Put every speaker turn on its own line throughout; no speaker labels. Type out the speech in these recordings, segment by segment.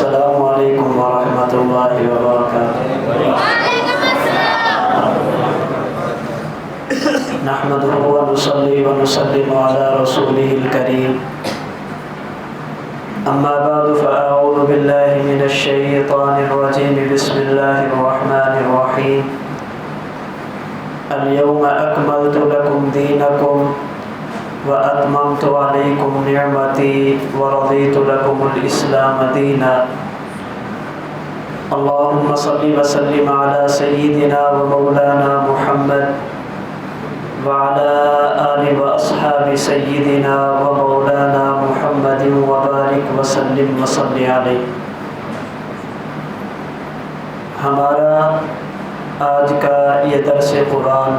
السلام علیکم ورحمۃ اللہ وبرکاتہ۔ نحمدہ ونصلی ونسلم علی رسولہ الکریم، اما بعد فاعوذ باللہ من الشیطان الرجیم، بسم اللہ الرحمن الرحیم۔ اليوم اکملت لکم دینکم وَأَتْمَمْتُ عَلَيْكُمْ نِعْمَتِي وَرَضِيتُ لَكُمُ الْإِسْلَامَ دِينًا۔ اللهم صل وسلم على سيدنا ومولانا محمد وعلى آل وأصحاب سيدنا ومولانا محمد وبارك وسلم وصل علیہ۔ ہمارا آج کا یہ درس قرآن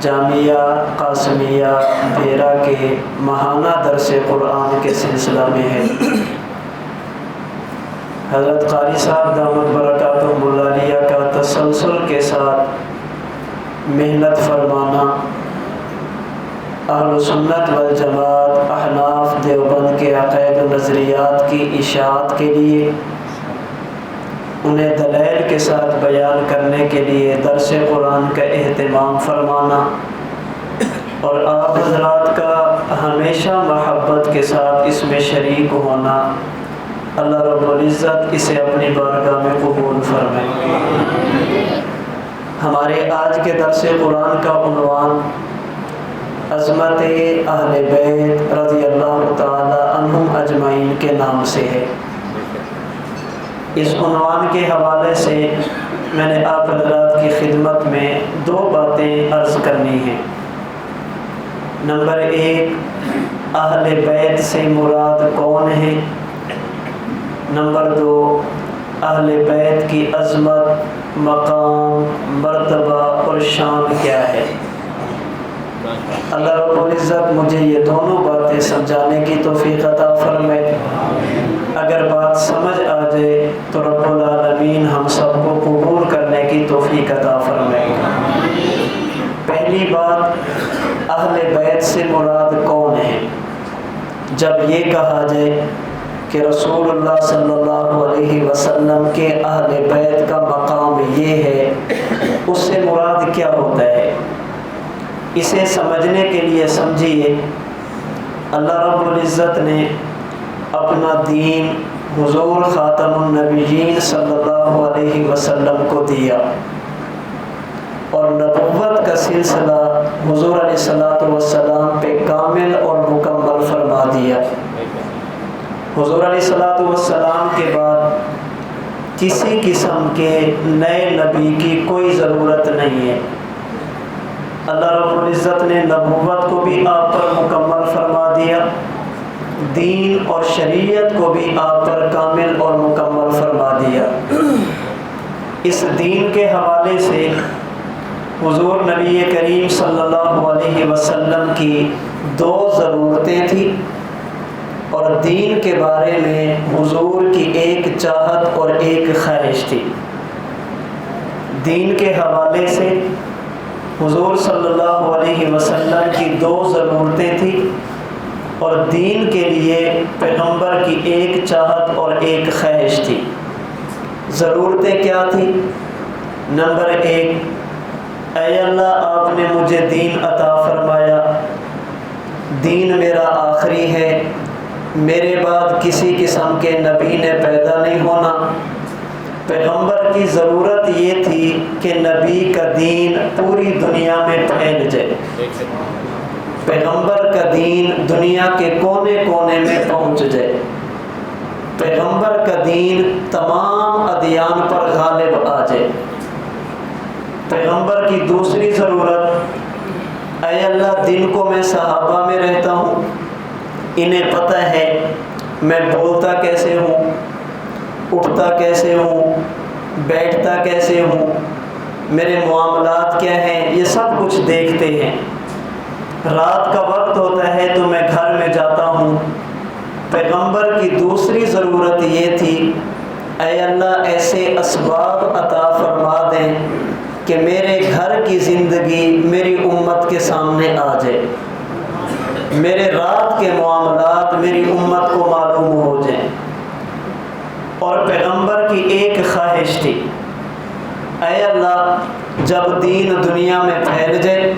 جامعہ قاسمیہ بیرا کے ماہانہ درس قرآن کے سلسلہ میں ہے۔ حضرت قاری صاحب دامت برکاتہم العالیہ کا تسلسل کے ساتھ محنت فرمانا، اہل سنت والجماعت احناف دیوبند کے عقائد و نظریات کی اشاعت کے لیے، انہیں دلائل کے ساتھ بیان کرنے کے لیے درس قرآن کا اہتمام فرمانا، اور آپ حضرات کا ہمیشہ محبت کے ساتھ اس میں شریک ہونا، اللہ رب العزت اسے اپنی بارگاہ میں قبول فرمائے۔ ہمارے آج کے درس قرآن کا عنوان عظمت اہل بیت رضی اللہ تعالی عنہم اجمعین کے نام سے ہے۔ اس عنوان کے حوالے سے میں نے آپ حضرات کی خدمت میں دو باتیں عرض کرنی ہیں۔ نمبر ایک، اہل بیت سے مراد کون ہے؟ نمبر دو، اہل بیت کی عظمت، مقام، مرتبہ اور شان کیا ہے؟ اللہ رب العزت مجھے یہ دونوں باتیں سمجھانے کی توفیق عطا فرمائے۔ اگر بات سمجھ آ جائے تو رب العالمین ہم سب کو قبول کرنے کی توفیق عطا فرمائے۔ پہلی بات، اہل بیت سے مراد کون ہے؟ جب یہ کہا جائے کہ رسول اللہ صلی اللہ علیہ وسلم کے اہل بیت کا مقام یہ ہے، اس سے مراد کیا ہوتا ہے؟ اسے سمجھنے کے لیے سمجھیے، اللہ رب العزت نے اپنا دین حضور خاتم النبیین صلی اللہ علیہ وسلم کو دیا، اور نبوت کا سلسلہ حضور علیہ الصلوۃ والسلام پہ کامل اور مکمل فرما دیا۔ حضور علیہ الصلوۃ والسلام کے بعد کسی قسم کے نئے نبی کی کوئی ضرورت نہیں ہے۔ اللہ رب العزت نے نبوت کو بھی آپ پر مکمل فرما دیا، دین اور شریعت کو بھی آپ پر کامل اور مکمل فرما دیا۔ اس دین کے حوالے سے حضور نبی کریم صلی اللہ علیہ وسلم کی دو ضرورتیں تھیں، اور دین کے بارے میں حضور کی ایک چاہت اور ایک خواہش تھی۔ دین کے حوالے سے حضور صلی اللہ علیہ وسلم کی دو ضرورتیں تھیں، اور دین کے لیے پیغمبر کی ایک چاہت اور ایک خواہش تھی۔ ضرورتیں کیا تھی؟ نمبر ایک، اے اللہ آپ نے مجھے دین عطا فرمایا، دین میرا آخری ہے، میرے بعد کسی قسم کے نبی نے پیدا نہیں ہونا۔ پیغمبر کی ضرورت یہ تھی کہ نبی کا دین پوری دنیا میں پھیل جائے، پیغمبر کا دین دنیا کے کونے کونے میں پہنچ جائے، پیغمبر کا دین تمام ادیان پر غالب آ جائے۔ پیغمبر کی دوسری ضرورت، اے اللہ دن کو میں صحابہ میں رہتا ہوں، انہیں پتہ ہے میں بولتا کیسے ہوں، اٹھتا کیسے ہوں، بیٹھتا کیسے ہوں، میرے معاملات کیا ہیں، یہ سب کچھ دیکھتے ہیں۔ رات کا وقت ہوتا ہے تو میں گھر میں جاتا ہوں۔ پیغمبر کی دوسری ضرورت یہ تھی، اے اللہ ایسے اسباب عطا فرما دیں کہ میرے گھر کی زندگی میری امت کے سامنے آ جائے، میرے رات کے معاملات میری امت کو معلوم ہو جائیں۔ اور پیغمبر کی ایک خواہش تھی، اے اللہ جب دین دنیا میں پھیل جائے،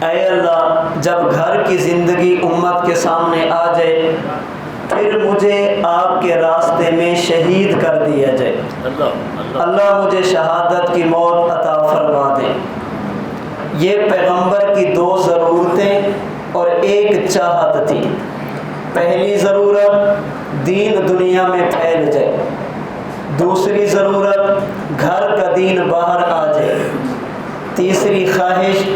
اے اللہ جب گھر کی زندگی امت کے سامنے آ جائے، پھر مجھے آپ کے راستے میں شہید کر دیا جائے، اللہ مجھے شہادت کی موت عطا فرما دے۔ یہ پیغمبر کی دو ضرورتیں اور ایک چاہت تھی۔ پہلی ضرورت دین دنیا میں پھیل جائے، دوسری ضرورت گھر کا دین باہر آ جائے، تیسری خواہش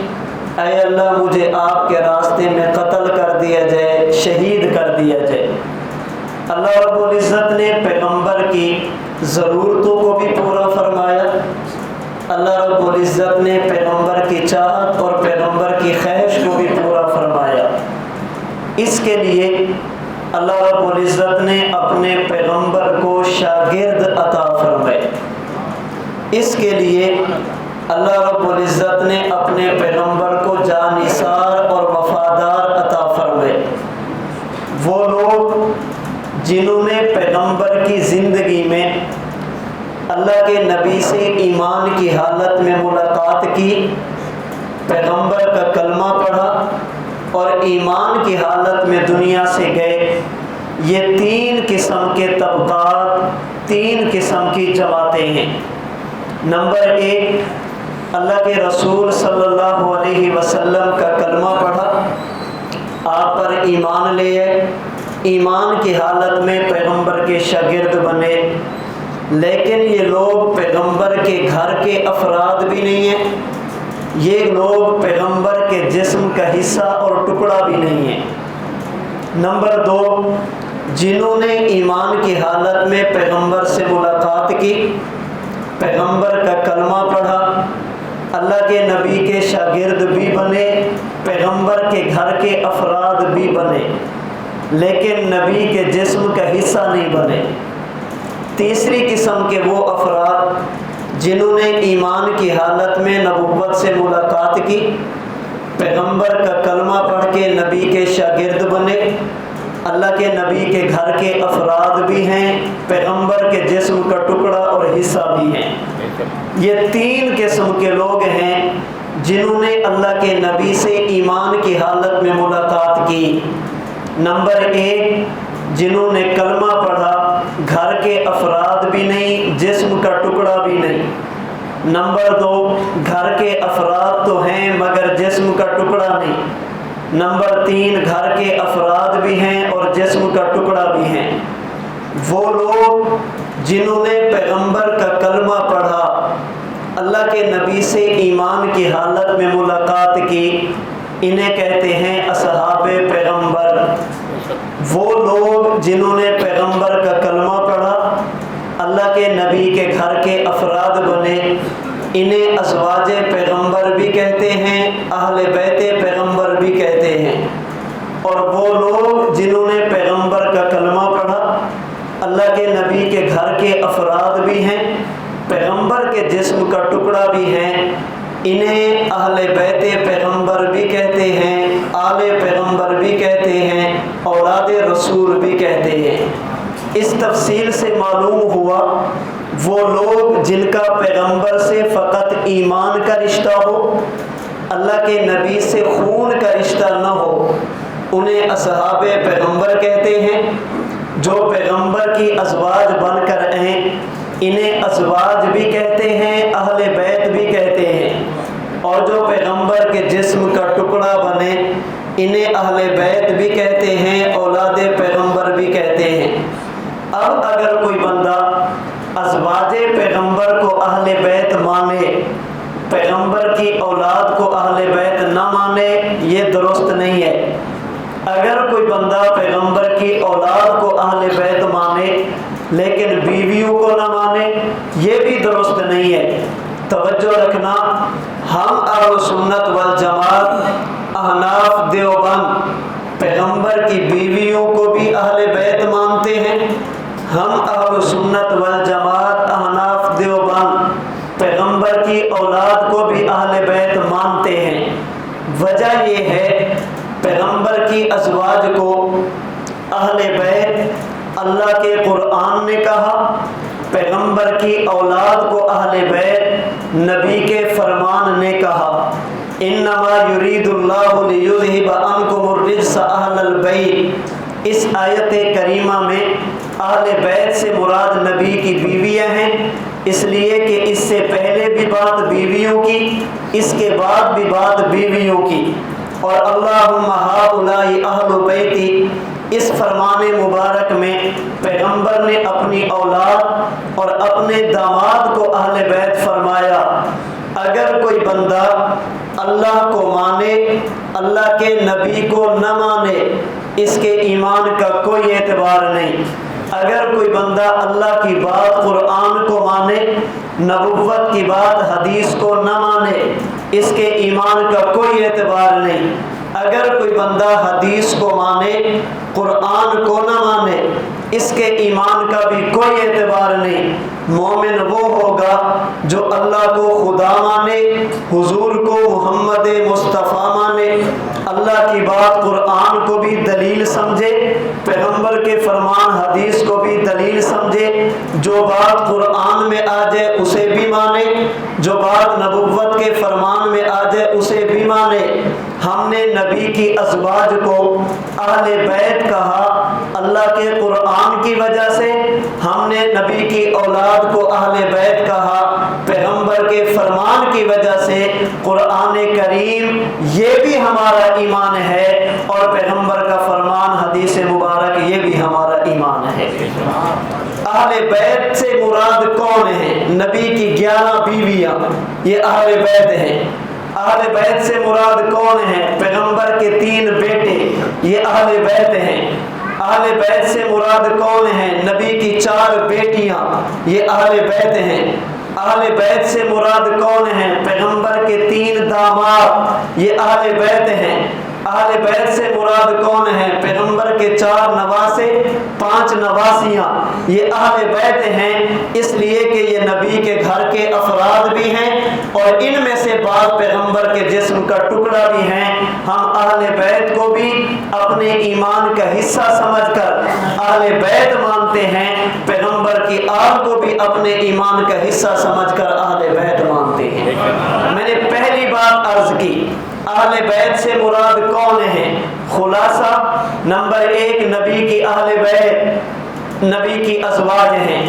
اے اللہ مجھے آپ کے راستے میں قتل کر دیا جائے، شہید کر دیا جائے۔ اللہ رب العزت نے پیغمبر کی ضرورتوں کو بھی پورا فرمایا، اللہ رب العزت نے پیغمبر کی چاہت اور پیغمبر کی خواہش کو بھی پورا فرمایا۔ اس کے لیے اللہ رب العزت نے اپنے پیغمبر کو شاگرد عطا فرمائے، اس کے لیے اللہ رب العزت نے اپنے پیغمبر کو جانثار اور وفادار عطا فرمائے۔ وہ لوگ جنہوں نے پیغمبر کی زندگی میں اللہ کے نبی سے ایمان کی حالت میں ملاقات کی، پیغمبر کا کلمہ پڑھا اور ایمان کی حالت میں دنیا سے گئے، یہ تین قسم کے طبقات، تین قسم کی جماعتیں ہیں۔ نمبر ایک، اللہ کے رسول صلی اللہ علیہ وسلم کا کلمہ پڑھا، آپ پر ایمان لے آئے، ایمان کی حالت میں پیغمبر کے شاگرد بنے، لیکن یہ لوگ پیغمبر کے گھر کے افراد بھی نہیں ہیں، یہ لوگ پیغمبر کے جسم کا حصہ اور ٹکڑا بھی نہیں ہیں۔ نمبر دو، جنہوں نے ایمان کی حالت میں پیغمبر سے ملاقات کی، پیغمبر کا کلمہ پڑھا، اللہ کے نبی کے شاگرد بھی بنے، پیغمبر کے گھر کے افراد بھی بنے، لیکن نبی کے جسم کا حصہ نہیں بنے۔ تیسری قسم کے وہ افراد جنہوں نے ایمان کی حالت میں نبوت سے ملاقات کی، پیغمبر کا کلمہ پڑھ کے نبی کے شاگرد بنے، اللہ کے نبی کے گھر کے افراد بھی ہیں، پیغمبر کے جسم کا ٹکڑا اور حصہ بھی ہیں۔ یہ تین قسم کے لوگ ہیں جنہوں نے اللہ کے نبی سے ایمان کی حالت میں ملاقات کی۔ نمبر ایک، جنہوں نے کلمہ پڑھا، گھر کے افراد بھی نہیں، جسم کا ٹکڑا بھی نہیں۔ نمبر دو، گھر کے افراد تو ہیں مگر جسم کا ٹکڑا نہیں۔ نمبر تین، گھر کے افراد بھی ہیں اور جسم کا ٹکڑا بھی ہیں۔ وہ لوگ جنہوں نے پیغمبر کا کلمہ پڑھا، اللہ کے نبی سے ایمان کی حالت میں ملاقات کی، انہیں کہتے ہیں اصحاب پیغمبر۔ وہ لوگ جنہوں نے پیغمبر کا کلمہ پڑھا، اللہ کے نبی کے گھر کے افراد بنے، انہیں ازواج پیغمبر بھی کہتے ہیں، اہل بیت پیغمبر بھی کہتے ہیں۔ اور وہ لوگ جنہوں نے پیغمبر کا کلمہ پڑھا، اللہ کے نبی کے گھر کے افراد بھی ہیں، پیغمبر کے جسم کا ٹکڑا بھی ہیں، انہیں اہل بیت پیغمبر بھی کہتے ہیں، آل پیغمبر بھی کہتے ہیں، اولاد رسول بھی کہتے ہیں۔ اس تفصیل سے معلوم ہوا وہ لوگ جن کا پیغمبر سے فقط ایمان کا رشتہ ہو، اللہ کے نبی سے خون کا رشتہ نہ ہو، انہیں اصحاب پیغمبر کہتے ہیں۔ جو پیغمبر کی ازواج بن کر آئیں، انہیں ازواج بھی کہتے ہیں، اہل بیت بھی کہتے ہیں۔ اور جو پیغمبر کے جسم کا ٹکڑا بنے، انہیں اہل بیت بھی کہتے ہیں، اولاد پیغمبر بھی کہتے ہیں۔ اب اگر کوئی بندہ ازواج پیغمبر کو اہل بیت مانے، پیغمبر کی اولاد کو اہل بیت نہ مانے، یہ درست نہیں ہے۔ اگر کوئی بندہ پیغمبر کی اولاد کو اہل بیت مانے لیکن بیویوں کو نہ مانے، یہ بھی درست نہیں ہے۔ توجہ رکھنا، ہم اہل سنت والجماعت احناف دیوبند پیغمبر کی بیویوں کو بھی اہل بیت مانتے ہیں۔ ہم اہل سنت والجماعت احناف دیوبند پیغمبر کی اولاد کو بھی اہل بیت مانتے ہیں۔ وجہ یہ ہے پیغمبر کی ازواج کو اہل بیت، اللہ کے قرآن نے کہا، پیغمبر کی اولاد کو اہل بیت نبی کے فرمان نے کہا۔ انما یرید اللہ لیذہب عنکم الرجس اہل البیت، اس آیت کریمہ میں اہل بیت سے مراد نبی کی بیویاں ہیں، اس لیے کہ اس سے پہلے بھی بات بیویوں کی، اس کے بعد بھی بات بیویوں کی۔ اور اللہم ہؤلاء اہل بیتی، اس فرمان مبارک میں پیغمبر نے اپنی اولاد اور اپنے داماد کو اہل بیت فرمایا۔ اگر کوئی بندہ اللہ کو مانے، اللہ کے نبی کو نہ مانے، اس کے ایمان کا کوئی اعتبار نہیں۔ اگر کوئی بندہ اللہ کی بات قرآن کو مانے، نبوت کی بات حدیث کو نہ مانے، اس کے ایمان کا کوئی اعتبار نہیں۔ اگر کوئی بندہ حدیث کو مانے، قرآن کو نہ مانے، اس کے ایمان کا بھی کوئی اعتبار نہیں۔ مومن وہ ہوگا جو اللہ کو خدا مانے، حضور کو محمد مصطفیٰ مانے، اللہ کی بات قرآن کو بھی دلیل سمجھے، پیغمبر کے فرمان حدیث کو بھی دلیل سمجھے، جو بات قرآن میں آ جائے اسے بھی مانے، جو بات نبوت کے فرمان میں آ جائے اسے بھی مانے۔ ہم نے نبی کی ازواج کو اہل بیت کہا اللہ کے قرآن کی وجہ سے، ہم نے نبی کی اولاد کو اہل بیت کہا پیغمبر کے فرمان کی وجہ سے۔ قرآن کریم یہ بھی ہمارا ایمان ہے، اور پیغمبر کا فرمان حدیث مبارک یہ بھی ہمارا ایمان ہے۔ اہل بیت سے مراد کون ہیں؟ نبی کی 11 بیویاں، یہ اہل بیت ہیں۔ اہل بیت سے مراد کون ہیں؟ پیغمبر کے 3 بیٹے، یہ اہل بیت ہیں۔ اہل بیت سے مراد کون ہیں؟ نبی کی 4 بیٹیاں، یہ اہل بیت ہیں۔ اہل بیت سے مراد کون ہیں؟ پیغمبر کے 3 داماد، یہ اہل بیت ہیں۔ اہل بیت سے مراد کون ہیں؟ پیغمبر کے 4 نواسے، 5 نواسیاں، یہ اہل بیت ہیں، اس لیے کہ یہ نبی کے گھر کے افراد بھی ہیں، اور ان میں سے بعض پیغمبر کے جسم کا ٹکڑا بھی ہیں۔ ہم اہل بیت کو بھی اپنے ایمان کا حصہ سمجھ کر اہل بیت مانتے ہیں، پیغمبر کی آل کو بھی اپنے ایمان کا حصہ سمجھ کر اہل بیت مانتے ہیں۔ میں نے پہلی بات عرض کی، اہل بیت سے مراد کون ہیں؟ خلاصہ نمبر 1 نبی کی اہل بیت نبی کی ازواج ہیں۔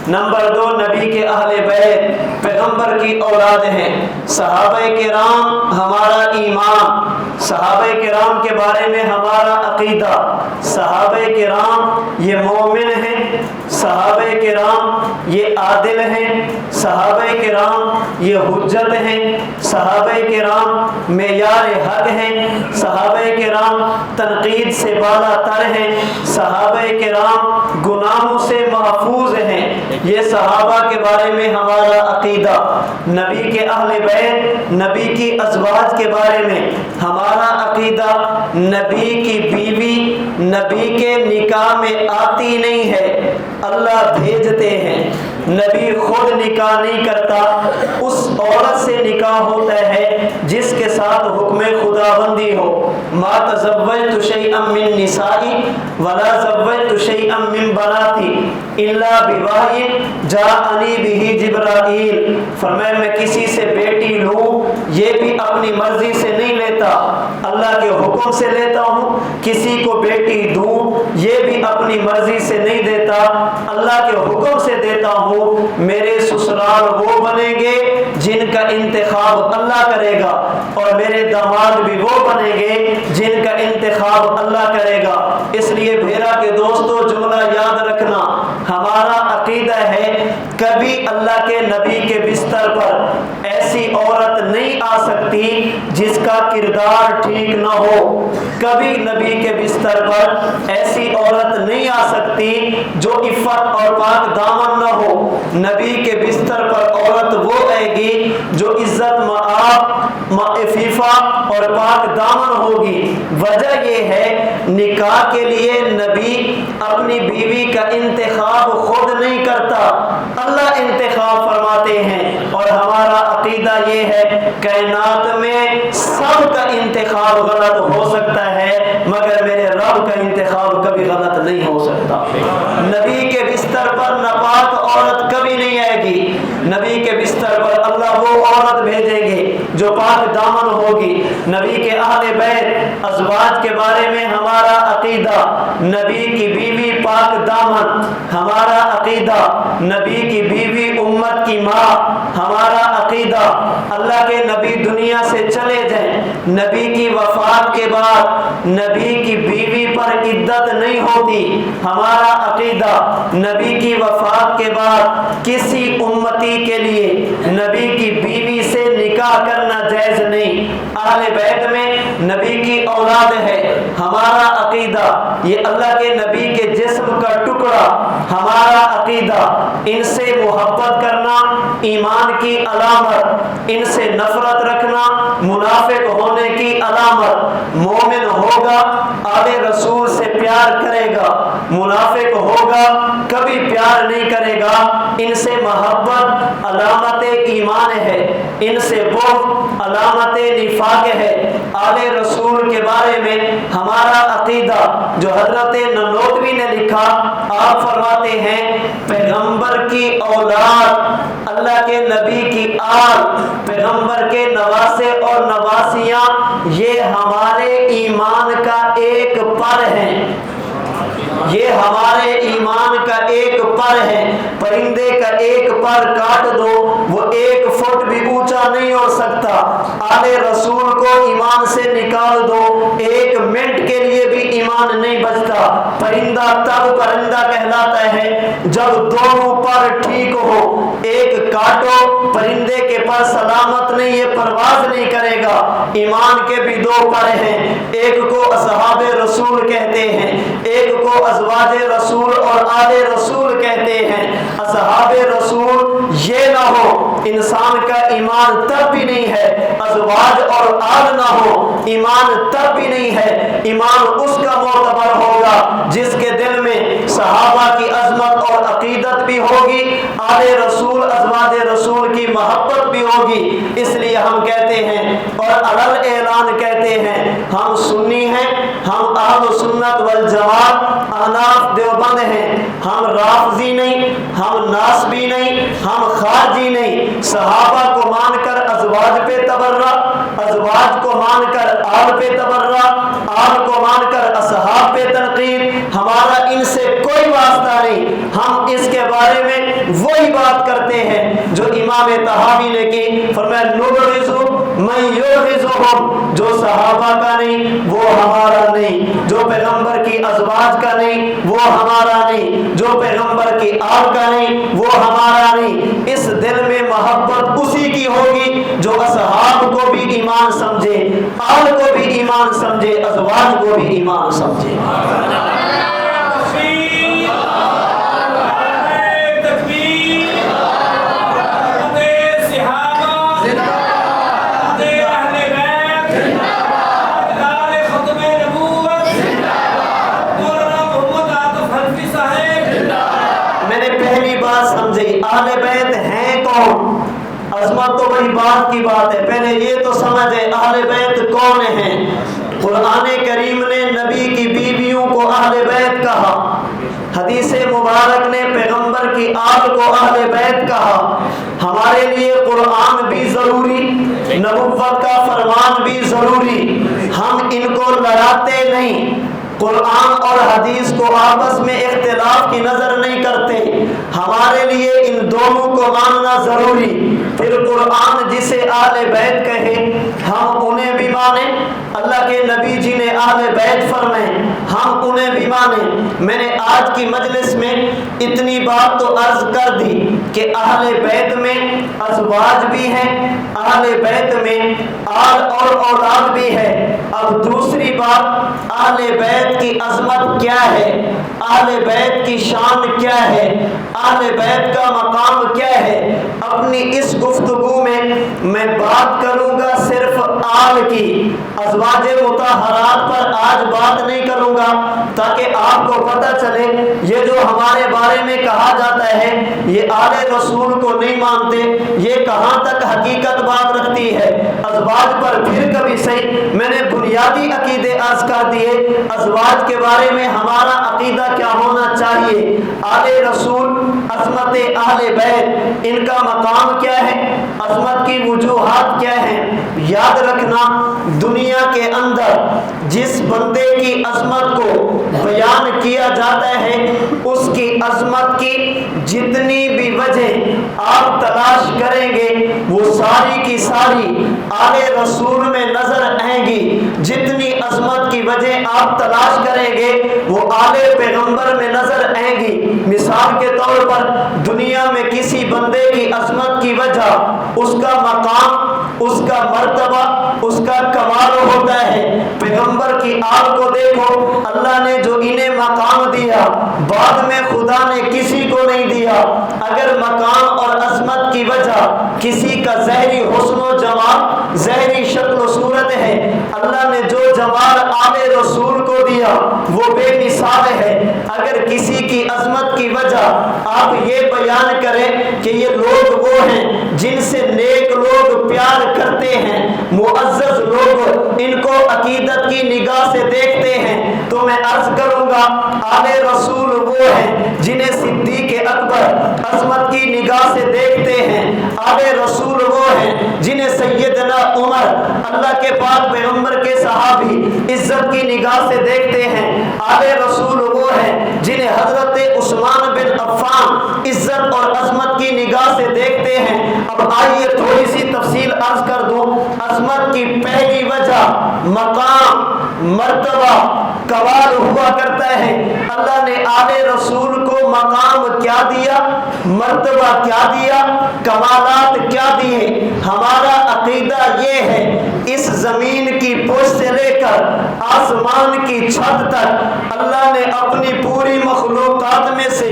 نمبر 2 نبی کے اہل بیت پیغمبر کی اولاد ہیں۔ صحابہ کرام ہمارا ایمان، صحابہ کرام کے بارے میں ہمارا عقیدہ، صحابہ کرام یہ مومن ہیں، صحابہ کرام یہ عادل ہیں، صحابہ کرام یہ حجت ہیں، صحابہ کرام معیار حق ہیں، صحابہ کرام تنقید سے بالا تر ہیں، صحابہ کرام گناہوں سے محفوظ ہیں۔ یہ صحابہ کے بارے میں ہمارا عقیدہ۔ نبی کے اہل بیت، نبی کی ازواج کے بارے میں ہمارا عقیدہ، نبی کی بیوی نبی کے نکاح میں آتی نہیں ہے، اللہ بھیجتے ہیں۔ نبی خود نکاح نہیں کرتا، اس عورت سے نکاح ہوتا ہے جس کے ساتھ حکم خداوندی ہو۔ ما تزوجت شیئا من نسائی ولا زوجت شیئا من بناتی الا بوحی جاءنی بہ جبرائیل۔ فرمایا میں کسی سے بیٹی لوں یہ بھی اپنی مرضی سے نہیں لیتا، اللہ کے حکم سے لیتا ہوں۔ کسی کو بیٹی دوں یہ بھی اپنی مرضی سے نہیں دیتا، اللہ کے حکم سے دیتا ہوں۔ میرے سسرال وہ بنیں گے جن کا انتخاب اللہ کرے گا، اور میرے داماد بھی وہ بنیں گے جن کا انتخاب اللہ کرے گا۔ اس لیے بھیرا کے دوستو جملہ یاد رکھنا، ہمارا عقیدہ ہے کبھی اللہ کے نبی کے بستر پر ایسی عورت نہیں آ سکتی جس کا کردار ٹھیک نہ ہو۔ کبھی نبی کے بستر پر ایسی عورت نہیں آ سکتی جو عفت اور پاک دامن نہ ہو۔ نبی کے بستر پر عورت وہ آئے گی جو عزت مآب، عفیفہ اور پاک دامن ہوگی۔ وجہ یہ ہے نکاح کے لیے نبی اپنی بیوی کا انتخاب خود نہیں کرتا، اللہ انتخاب فرماتے ہیں۔ اور ہمارا عقیدہ یہ ہے کائنات میں سب کا انتخاب غلط ہو سکتا ہے مگر میرے رب کا انتخاب کبھی غلط نہیں ہو سکتا۔ نبی کے بستر پر ناپاک عورت کبھی نہیں آئے گی. نبی کے بستر پر اللہ وہ عورت بھیجیں گے جو پاک دامن ہوگی. نبی کے اہل بیت ازواج کے بارے میں ہمارا عقیدہ نبی کی بیوی پاک دامن. ہمارا عقیدہ نبی کی بیوی امت کی ماں. ہمارا عقیدہ اللہ کے نبی دنیا سے چلے جائیں, نبی کی وفات کے بعد نبی کی بیوی پر عدت نہیں ہوتی. ہمارا عقیدہ نبی کی وفات کے بعد کسی امتی کے لیے نبی کی بیوی سے نکاح کرنا جائز نہیں. اہل بیت میں نبی کی اولاد ہے. ہمارا عقیدہ یہ اللہ کے نبی کے جسم کا ٹکڑا. ہمارا عقیدہ ان سے محبت کرنا ایمان کی علامت, ان سے نفرت رکھنا منافق ہونے کی علامت. مومن ہوگا آل رسول سے پیار کرے گا, منافق ہوگا کبھی پیار نہیں کرے گا. ان سے محبت علامت ایمان ہے, ان سے بغض علامت نفاق ہے. آل رسول کے بارے میں ہمارا عقیدہ جو حضرت ننوتوی نے لکھا, آپ فرماتے ہیں پیغمبر کی اولاد اللہ کے نبی کی آل, پیغمبر کے نواسے اور نواسیاں یہ ہمارے ایمان کا ایک پر ہیں. یہ ہمارے ایمان کا ایک پر ہے. پرندے کا ایک پر کاٹ دو وہ 1 فٹ بھی اونچا نہیں ہو سکتا. آل رسول کو ایمان سے نکال دو 1 منٹ کے لیے بھی ایمان نہیں بچتا. پرندہ تب پرندہ کہلاتا ہے جب دونوں پر ٹھیک ہو. ایک کاٹو پرندے کے پر سلامت نہیں ہے, پرواز نہیں کرے گا. ایمان کے بھی 2 پر ہیں, ایک کو اصحاب رسول کہتے ہیں, ایک کو ازواج رسول اور آل رسول کہتے ہیں. اصحاب رسول یہ نہ ہو انسان کا ایمان تب بھی نہیں ہے, ازواج اور آل نہ ہو ایمان تب بھی نہیں ہے. ایمان اس کا معتبر ہوگا جس کے دل میں صحابہ کی عظمت اور عقیدت بھی ہوگی, آل رسول ازواج رسول کی محبت بھی ہوگی. اس لیے ہم کہتے ہیں اور علل اعلان کہتے ہیں ہم سنی ہیں, ہم اہل سنت والجماعت احناف دیوبند ہیں. ہم رافضی نہیں, ہم ناسبی نہیں, ہم خارجی نہیں. صحابہ کو مان کر ازواج پہ تبرہ, ازواج کو مان کر آل پہ تبرہ, آل کو مان کر اصحاب پہ تنقید. ہمارا ان سے کوئی واسطہ نہیں. ہم اس کے بارے میں وہی بات کرتے ہیں جو امام طحاوی نے کی. فرمایا نبرز من یبرزہم, جو صحابہ کا نہیں وہ ہمارا نہیں, جو پیغمبر کی ازواج کا نہیں وہ ہمارا نہیں, جو پیغمبر کی آل کا نہیں وہ ہمارا نہیں. اس دل میں محبت اسی کی ہوگی جو اصحاب کو بھی ایمان سمجھے, آل کو بھی ایمان سمجھے, ازواج کو بھی ایمان سمجھے. اہل بیت ہیں کون؟ عظمت تو بڑی بات کی بات ہے, پہلے یہ تو سمجھے اہل بیت کون ہیں. قرآن کریم نے نبی کی بیویوں کو اہل بیت کہا, حدیث مبارک نے پیغمبر کی آل کو اہل بیت کہا. ہمارے لیے قرآن بھی ضروری, نبوت کا فرمان بھی ضروری. ہم ان کو لڑاتے نہیں, قرآن اور حدیث کو آپس میں اختلاف کی نظر نہیں کرتے. ہمارے لیے ان دونوں کو ماننا ضروری. پھر قرآن جسے اہل بیت کہے ہم انہیں بھی مانیں, اللہ کے نبی جی نے اہل بیت فرمائے ہم انہیں بھی مانیں. میں نے آج کی مجلس میں اتنی بات تو عرض کر دی کہ اہل بیت میں ازواج بھی ہیں, اہل بیت میں آل اور اولاد بھی ہے. اب دوسری بات, اہل بیت کی عظمت کیا ہے, اہل بیت کی شان کیا ہے, اہل بیت کا مقام کیا ہے. اپنی اس گفتگو میں بات کروں گا صرف آل کی ازواج مطہرات پر آج بات نہیں کروں گا، تاکہ آپ کو پتہ چلے یہ جو ہمارے بارے میں کہا جاتا ہے یہ آل رسول کو نہیں مانتے، یہ کہاں تک حقیقت بات رکھتی ہے۔ ازواج پر پھر کبھی صحیح میں نے بنیادی عقیدے عرض کر دیے، ازواج کے بارے میں ہمارا عقیدہ کیا ہونا چاہیے، آل رسول، عظمت اہل بیت، ان کا مقام کیا ہے، عظمت کی وجوہات کیا ہیں۔ یاد رکھنا دنیا کے اندر جس بندے کی عظمت کو بیان کیا جاتا ہے اس کی عظمت کی جتنی بھی وجہ آپ تلاش کریں گے وہ ساری کی ساری آل رسول میں نظر آئیں گی، جتنی عظمت کی وجہ آپ تلاش کریں گے وہ آل پیغمبر میں نظر آئیں گی۔ مثال کے طور پر دنیا میں کسی بندے کی عظمت کی وجہ اس کا مقام، اس کا مرتبہ، اس کا کمال ہوتا ہے۔ پیغمبر کی آل کو دیکھو، اللہ نے جو انہیں مقام دیا بعد میں خدا نے کسی کو نہیں دیا۔ اگر مقام اور عظمت کی وجہ کسی کا ظاہری حسن و جمال، ظاہری شکل و صورت ہے، اللہ نے جو جمال آل رسول کو دیا وہ بے مثال ہے۔ اگر کسی کی عظمت کی وجہ آپ یہ بیان کریں کہ یہ لوگ وہ ہیں جن سے نیک لوگ پیار کرتے ہیں، معزز لوگ ان کو عقیدت کی نگاہ سے دیکھتے ہیں، تو میں عرض کروں گا آل رسول وہ ہیں جنہیں صدیق اکبر عظمت کی نگاہ سے دیکھتے ہیں، آل رسول وہ ہیں جنہیں سیدنا عمر اللہ کے پاک پیغمبر کے صحابی عزت کی نگاہ سے دیکھتے ہیں، آل رسول وہ ہیں جنہیں حضرت عثمان بن عفان عزت اور عظمت کی نگاہ سے دیکھتے ہیں۔ اب آئیے تھوڑی سی تفصیل عرض کر دوں۔ عظمت کی پہلی وجہ مقام، مرتبہ، کمال ہوا کرتا ہے۔ اللہ نے آل رسول کو مقام کیا دیا، مرتبہ کیا دیا، کمالات کیا دیے۔ ہمارا عقیدہ یہ ہے اس زمین کی پشت سے لے کر آسمان کی چھت تک اللہ نے اپنی پوری مخلوقات میں سے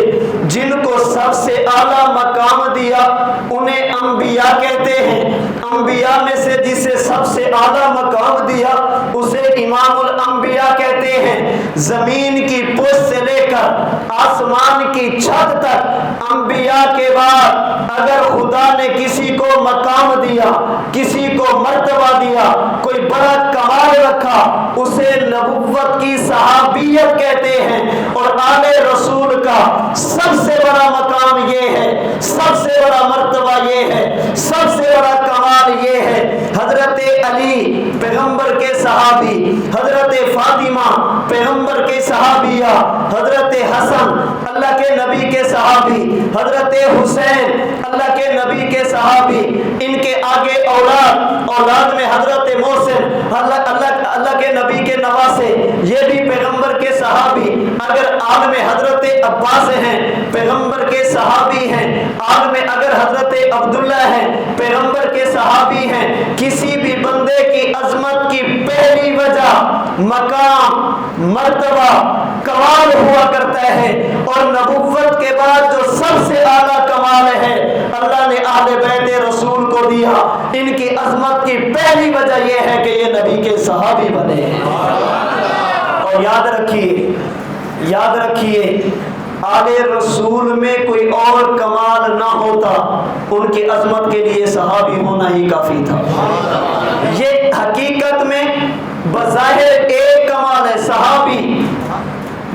جن کو سب سے اعلیٰ مقام دیا انہیں انبیاء کہتے ہیں۔ انبیاء میں سے جسے سب سے اعلیٰ مقام دیا اسے امام الانبیاء کہتے ہیں۔ زمین کی پشت سے لے کر آسمان کی چھت تک انبیاء کے بعد اگر خدا نے کسی کو مقام دیا، کسی کو مرتبہ دیا، کوئی بڑا کمال رکھا، اسے نبوت کی صحابیت کہتے ہیں۔ اور آل رسول کا سب سے بڑا مقام یہ ہے، سب سے بڑا مرتبہ یہ ہے، سب سے بڑا کمال یہ ہے۔ حضرت علی پیغمبر کے صحابی، حضرت فاطمہ پیغمبر کے صحابیہ، حضرت حسن اللہ کے نبی کے صحابی، حضرت حسین اللہ کے نبی کے صحابی، ان کے آگے اولاد میں حضرت محسن اللہ کے نبی کے نواسے، یہ بھی پیغمبر کے صحابی۔ اگر آل میں حضرت عباس ہیں پیغمبر کے صحابی ہیں، آل میں اگر حضرت عبداللہ ہیں پیغمبر کے صحابی ہیں۔ کسی بھی بندے کی عظمت کی پہلی وجہ مقام، مرتبہ، کمال ہوا کرتا ہے، اور نبوت کے بعد جو سب سے اعلیٰ کمال ہے اللہ نے اہل بیت رسول کو دیا۔ ان کی عظمت کی پہلی وجہ یہ ہے کہ یہ نبی کے صحابی بنے ہیں۔ اور یاد رکھیے آل رسول میں کوئی اور کمال نہ ہوتا، ان کی عظمت کے لیے صحابی ہونا ہی کافی تھا۔ یہ حقیقت میں بظاہر ایک کمال ہے صحابی،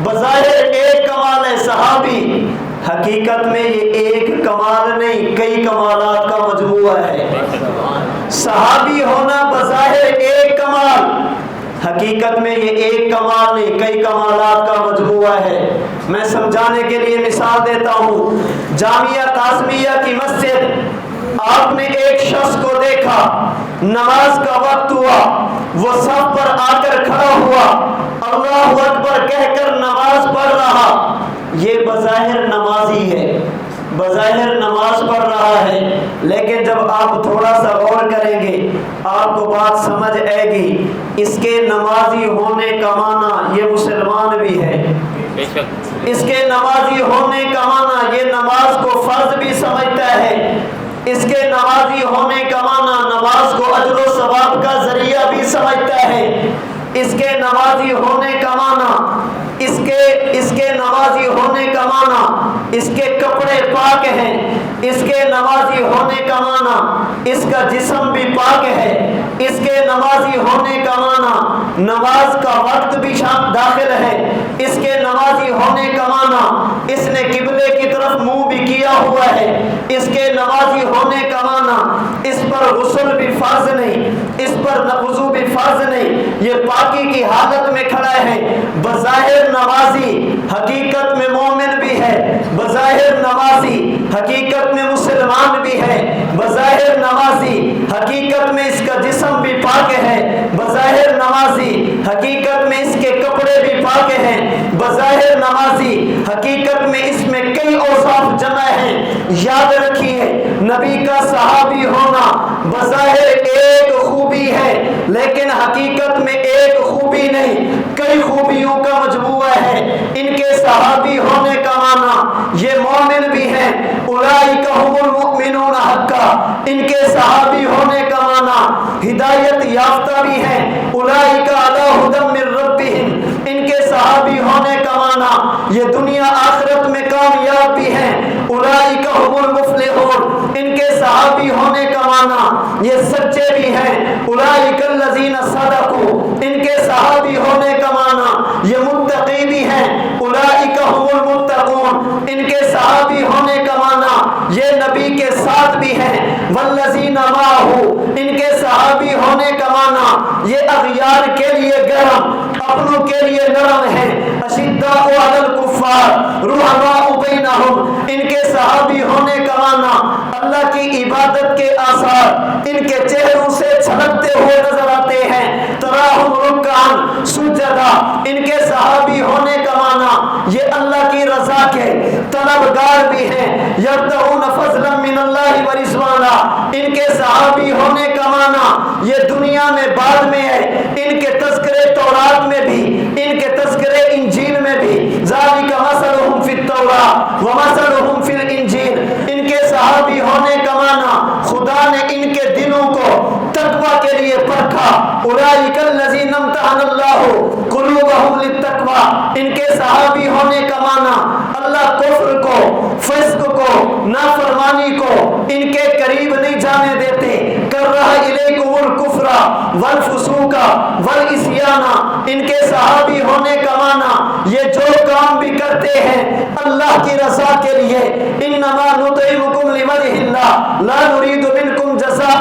بظاہر ایک کمال ہے صحابی، حقیقت میں یہ ایک کمال نہیں کئی کمالات کا مجموعہ ہے۔ صحابی ہونا بظاہر ایک کمال، حقیقت میں یہ ایک کمال نہیں کئی کمالات کا مجموعہ ہے۔ میں سمجھانے کے لیے مثال دیتا ہوں۔ جامعہ قاسمیہ کی مسجد، آپ نے ایک شخص کو دیکھا، نماز کا وقت ہوا، وہ صف پر آ کر کھڑا ہوا، اللہ اکبر کہہ کر نماز پڑھ رہا، یہ بظاہر نمازی ہے، بظاہر نماز پڑھ رہا ہے، لیکن جب آپ تھوڑا سا غور کریں گے آپ کو بات سمجھ آئے گی، اس کے نمازی ہونے کا معنی یہ مسلمان بھی ہے، اس کے نمازی ہونے کا معنی یہ نماز کو فرض بھی سمجھتا ہے، اس کے نمازی ہونے کا معنی نماز کو اجر و ثواب کا ذریعہ بھی سمجھتا ہے۔ اس کے نمازی ہونے کا معنی اس کے نمازی ہونے کا معنی اس کے کپڑے پاک ہیں۔ اس کے نمازی ہونے کا معنی اس کا جسم بھی پاک ہے۔ اس کے نمازی ہونے کا معنی نماز کا وقت بھی داخل ہے۔ اس کے نمازی ہونے کا معنی اس نے قبلے کی طرف منہ بھی کیا ہوا ہے۔ اس کے نمازی ہونے کا معنی اس پر غسل بھی فرض نہیں، اس پر وضو بھی فرض نہیں، یہ پاکی کی حالت میں کھڑا ہے۔ بظاہر نمازی حقیقت میں مومن بھی ہے، بظاہر نمازی حقیقت میں مسلمان بھی ہے، بظاہر نمازی حقیقت میں اس کا جسم بھی پاک ہے، بظاہر نمازی حقیقت میں اس کے کپڑے بھی پاک ہیں، بظاہر نمازی حقیقت میں اس میں کئی اوصاف جمع ہیں۔ یاد رکھیے نبی کا صحابی ہونا بظاہر ایک خوبی ہے، لیکن حقیقت میں ایک خوبی نہیں، کئی خوبیوں کا مجموعہ ہے۔ ان کے صحابی ہونے کا معنی یہ مومن بھی ہیں، اولئک هم المؤمنون حقا۔ ان کے صحابی ہونے کا معنی ہدایت یافتہ بھی ہیں، اولئک علی ھدی من ربہم۔ ان کے صحابی ہونے کا معنی یہ دنیا آخرت میں کامیاب بھی ہیں، اولئک هم المفلحون۔ ان کے صحابی ہونے کا معنی یہ سچے بھی ہیں، اولئک الذین صدقوا۔ ان کے صحابی ہونے کا معنی یہ متقی بھی ہیں، اولئک هم المتقون۔ ان کے صحابی ہونے کا معنی یہ نبی کے ساتھ بھی ہیں، والذین معہ۔ ان کے صحابی ہونے کا معنی یہ اغیار کے لیے گرم، اپنوں کے لیے نرم ہیں، اشداء علی الکفار رحماء بینہم۔ ان کے صحابی ہونے کا معنی اللہ کی عبادت کے آثار ان کے چہروں سے چھلکتے ہوئے نظر آتے ہیں، تراہم رکعا سجدا۔ ان کے صحابی ہونے کا معنی یہ اللہ کی رضا کے طلبگار بھی ہیں، یبتغون فضلا من اللہ ورضوانا۔ ان کے صحابی ہونے کا معنی یہ دنیا میں بعد میں ہے، ان کے تذکرے تورات میں بھی، ان کے تذکرے انجیل میں بھی، ذالک مثلہم فی التوراۃ ومثلہم فی الانجیل۔ ان کے صحابی ہونے کا معنی خدا نے ان کے دلوں کو تقوی کے لیے پرکھا، اولئک الذین امتحن اللہ قلوبہم للتقوی۔ ان کے صحابی ہونے کا معنی اللہ کفر کو، فسق کو، نافرمانی کو ان کے قریب نہیں جانے دیتے، کرہ الیکم الکفر والفسوق والعصیان۔ ان کے صحابی ہونے کا معنی یہ جو کام بھی کرتے ہیں اللہ کی رضا کے لیے، انما نطعمکم لوجہ اللہ لا نرید منکم جزاء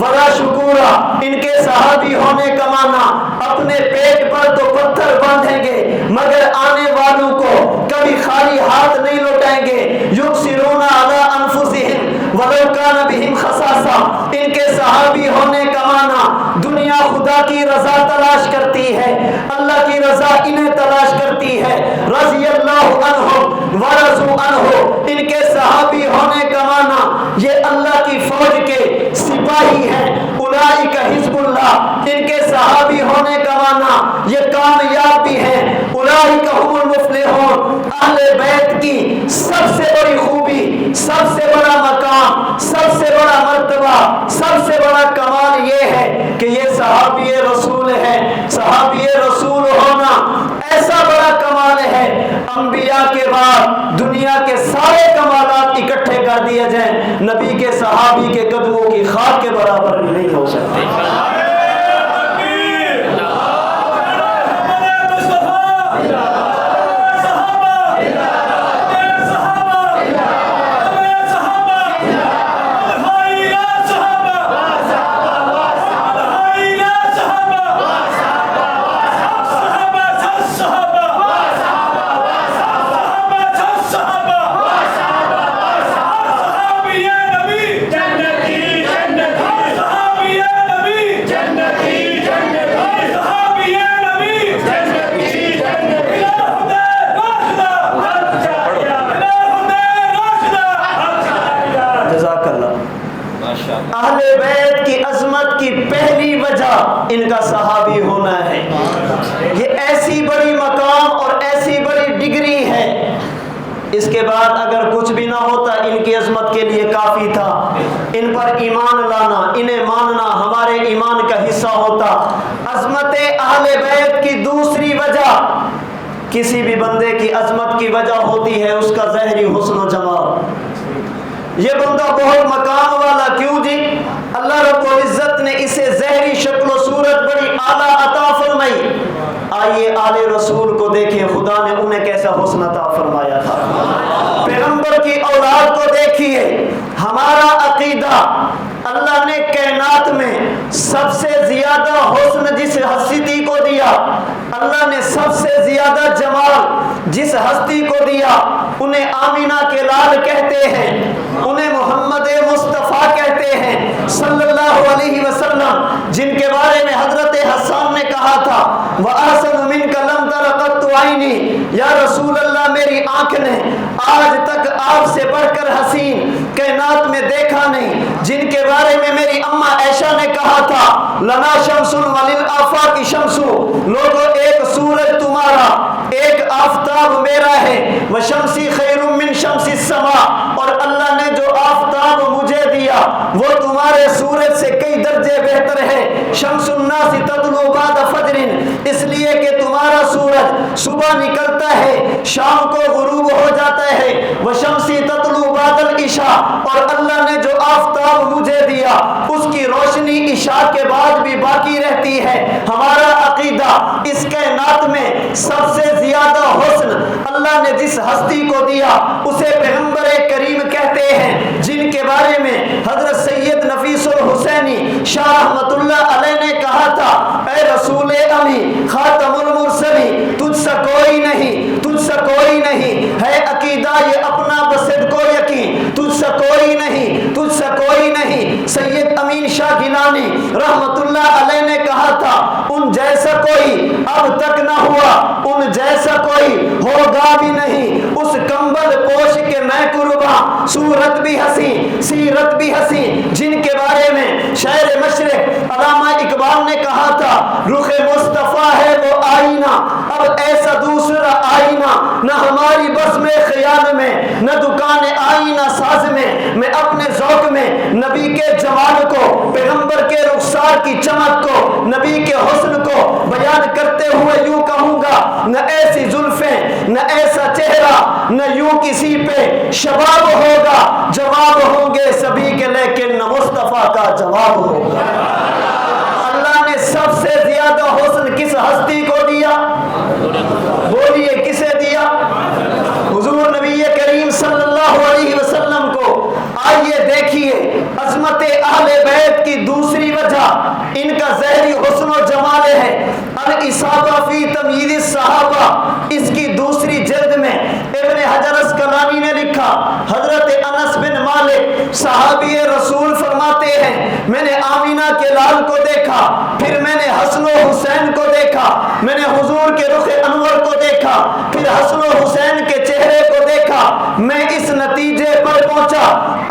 ولا شکورا۔ ان کے صحابی ہونے کا معنی اپنے پیٹ پر تو پتھر باندھیں گے مگر آنے والوں کو کبھی خالی ہاتھ نہیں لوٹائیں گے، یؤثرون علی انفسہم ولو کان بہم خصاصہ۔ ان کے صحابی ہونے کا معنی دنیا خدا کی رضا تلاش کرتی ہے، اللہ کی رضا انہیں تلاش کرتی ہے، رضی اللہ عنہم ورضوا عنہ۔ ان کے صحابی ہونے کا معنی یہ اللہ کی فوج کے سپاہی ہیں، اولئک حزب اللہ۔ ان کے صحابی ہونے کا معنی یہ کامیاب بھی ہیں، اولئک هم المفلحون۔ اہل بیت کی سب سے بڑی خوبی، سب سے بڑا مقام، سب سے بڑا مرتبہ، سب سے بڑا کمال یہ ہے کہ یہ صحابی رسول ہیں۔ صحابی رسول ہونا ایسا بڑا کمال ہے، انبیاء کے بعد دنیا کے سارے کمالات اکٹھے کر دیے جائیں، نبی کے صحابی کے قدموں کی خاک کے برابر نہیں ہو سکتے۔ اہل بیت کی عظمت کی پہلی وجہ ان کا صحابی ہونا ہے۔ یہ ایسی بڑی مقام اور ایسی بڑی ڈگری ہے، اس کے بعد اگر کچھ بھی نہ ہوتا ان کی عظمت کے لیے کافی تھا۔ ان پر ایمان لانا، انہیں ماننا ہمارے ایمان کا حصہ ہوتا۔ عظمت اہل بیت کی دوسری وجہ، کسی بھی بندے کی عظمت کی وجہ ہوتی ہے اس کا ظاہری حسن و جمال۔ یہ بندہ بہت مقام والا، کیوں جی؟ اللہ رب العزت نے اسے ظاہری شکل و صورت بڑی اعلیٰ عطا فرمائی۔ آئیے آل رسول کو دیکھیں، خدا نے انہیں کیسا حسن عطا فرمایا تھا۔ پیغمبر کی اولاد کو دیکھیے، ہمارا عقیدہ اللہ نے کائنات میں سب سے زیادہ حسن جس ہستی کو دیا، اللہ نے سب سے زیادہ جمال جس ہستی کو دیا، انہیں آمینہ کے لال کہتے ہیں، انہیں محمد مصطفیٰ کہتے ہیں صلی اللہ علیہ وسلم، جن کے بارے میں حضرت حسان نے کہا تھا وَأَحْسَنُ مِنْكَ لَمْ تَرَ قَطُّ عَيْنِي، یا رسول اللہ میری آنکھ نے آج تک آپ سے بڑھ کر حسین کائنات میں دیکھا نہیں، جن کے بارے میں میری اماں عائشہ نے کہا تھا لنا شمس وللآفاق شمس، لوگوں ایک سورج تمہارا ایک آفتاب میرا ہے، وشمسی خیر من شمس السماء، اور اللہ نے جو آفتاب مجھے دیا وہ تمہارے سورج سے کئی درجے بہتر ہے، شمس الناس تطلع بعد فجر، اس لیے کہ تمہارا سورج صبح نکلتا ہے شام کو غروب ہو جاتا ہے، وشمسی تطلع بعد العشاء، اور اللہ نے جو آفتاب مجھے دیا اس کی روشنی عشاء کے بعد بھی باقی رہتی ہے۔ ہمارا عقیدہ اس کائنات میں سب سے زیادہ حسن اللہ نے جس ہستی کو دیا اسے پیغمبر کریم کہتے ہیں، جن کے بارے میں حضرت سید نفیس الحسینی شاہ رحمت اللہ علیہ نے کہا تھا اے رسول امی خاتم المرسلی، تجھ سے کوئی نہیں، تجھ سے کوئی نہیں ہے عقیدہ یہ اپنا بصدق و یقین، تجھ سے کوئی نہیں، تجھ سے کوئی نہیں۔ سید امین شاہ گیلانی رحمت اللہ علیہ نے کہا تھا ان جیسا کوئی اب تک نہ ہوا، ان جیسا کوئی ہوگا بھی نہیں، اس کمبل پوش کے میں قرباں، صورت بھی حسین سیرت بھی حسین، جن کے بارے میں شاعر مشرق علامہ اقبال نے کہا تھا رخ مصطفیٰ ہے وہ آئینہ، اب ایسا دوسرا آئینہ نہ ہماری بس میں خیال میں، نہ دکان آئینہ ساز میں اپنے ذوق میں نبی کے جمال کو، پیغمبر کے رخسار کی چمک کو، نبی کے حسن کو بیان کرتے ہوئے یوں کہوں گا نہ ایسی زلفیں نہ ایسا چہرہ نہ یوں کسی پہ شباب ہوگا، جواب ہوں گے سبھی کے لیکن نہ مصطفیٰ کا جواب ہوگا۔ اللہ نے سب سے زیادہ حسن کس ہستی کو دیا؟ بولیے کسے دیا؟ حضور نبی کریم صلی اللہ علیہ وسلم کو۔ آئیے دیکھیے عظمت اہل بیت کی دوسری وجہ ان کا ظاہری حسن و جمال ہے۔ الاصابہ فی تمییز الصحابہ، اس کی دوسری جلد میں ابن حجر اسقلانی نے لکھا حضرت انس بن مالک صحابی رسول فرماتے ہیں میں نے آمینہ کے لال کو دیکھا، پھر میں نے حسن و حسین کو دیکھا، میں نے حضور کے رخ انور کو دیکھا، پھر حسن و حسین کے چہرے کو دیکھا، میں اس نتیجے پر پہنچا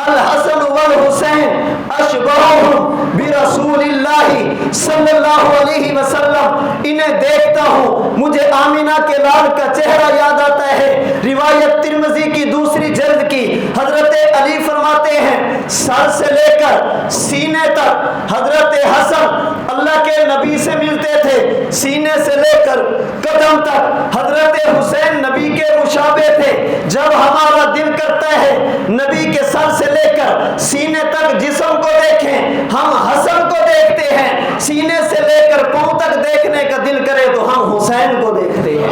الحسن والحسین اشبہہم برسول اللہ صلی اللہ علیہ وسلم، انہیں دیکھتا ہوں مجھے آمینہ کے لال کا چہرہ یاد آتا ہے۔ روایت ترمذی کی دوسری جلد کی حضرت علی فرماتے ہیں سر سے لے کر سینے تک حضرت حسن اللہ کے نبی سے ملتے تھے، سینے سے لے کر قدم تک حضرت حسین نبی کے مشابہ تھے۔ جب ہمارا دل کرتا ہے نبی کے سر سے لے کر سینے تک جسم کو دیکھیں، ہم حسن کو دیکھتے ہیں، سینے سے لے کر پاؤں تک دیکھنے کا دل کرے تو ہم حسین کو دیکھتے ہیں۔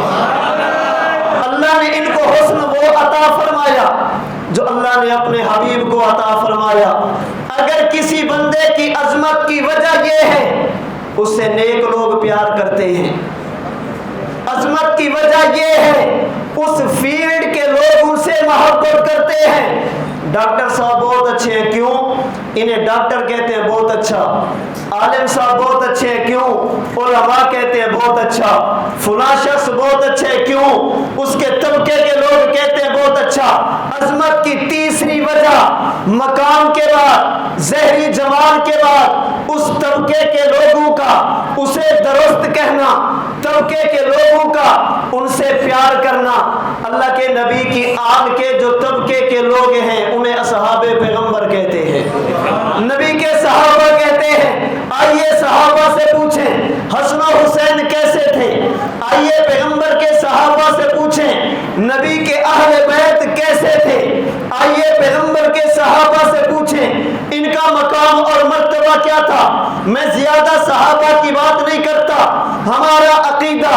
اللہ نے ان کو حسن وہ عطا فرمایا جو اللہ نے اپنے حبیب کو عطا فرمایا۔ اگر کسی بندے کی عظمت کی وجہ یہ ہے اس سے نیک لوگ پیار کرتے ہیں، عظمت کی وجہ یہ ہے اس فیلڈ کے لوگ ان سے محبت کرتے ہیں۔ ڈاکٹر صاحب بہت اچھے ہیں، کیوں؟ انہیں ڈاکٹر کہتے ہیں بہت اچھا۔ عالم صاحب بہت اچھے ہیں، کیوں؟ علماء کہتے ہیں بہت اچھا۔ فلاں شخص بہت اچھے ہیں، کیوں؟ اس کے طبقے کے لوگ کہتے ہیں بہت اچھا۔ عظمت کی تیسری وجہ مقام کے بعد، ظاہری جمال کے بعد اس طبقے کے لوگوں کا اسے درست کہنا، طبقے کے لوگوں کا ان سے پیار کرنا۔ اللہ کے نبی کی آل کے جو طبقے کے لوگ ہیں انہیں اصحاب پیغمبر کہتے ہیں، نبی کے صحابہ کہتے ہیں۔ آئیے صحابہ سے پوچھیں حسن و حسین کیسے تھے، آئیے پیغمبر کے صحابہ سے پوچھیں نبی کے اہل بیت کیسے تھے، آئیے پیغمبر کے صحابہ سے پوچھیں ان کا مقام اور مرتبہ کیا تھا۔ میں زیادہ صحابہ کی بات نہیں کرتا، ہمارا عقیدہ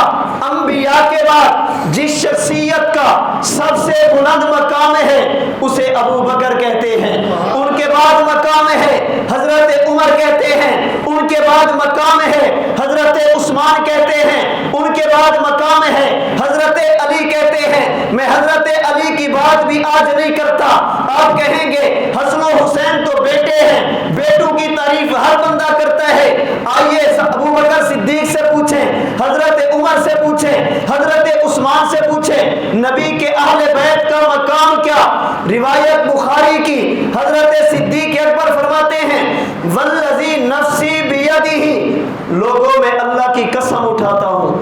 انبیاء کے بعد جس شخصیت کا سب سے بلند مقام ہے اسے ابو بکر کہتے ہیں، ان کے بعد مقام ہے حضرت عمر کہتے ہیں، ان کے بعد مقام ہے حضرت عثمان کہتے ہیں، ان کے بعد مقام ہے حضرت علی کہتے ہیں۔ میں حضرت علی کی بات بھی آج نہیں کرتا، آپ کہیں گے حسن و حسین تو بیٹے ہیں، بیٹوں کی تعریف ہر بندہ کرتا ہے۔ آئیے ابو بکر صدیق سے پوچھیں، حضرت عمر سے پوچھیں، حضرت عثمان سے پوچھیں نبی کے اہل بیت کا مقام کیا۔ روایت بخاری کی، حضرت صدیق اکبر فرماتے ہیں والذی نفسی بیدہ، لوگوں میں اللہ کی قسم اٹھاتا ہوں،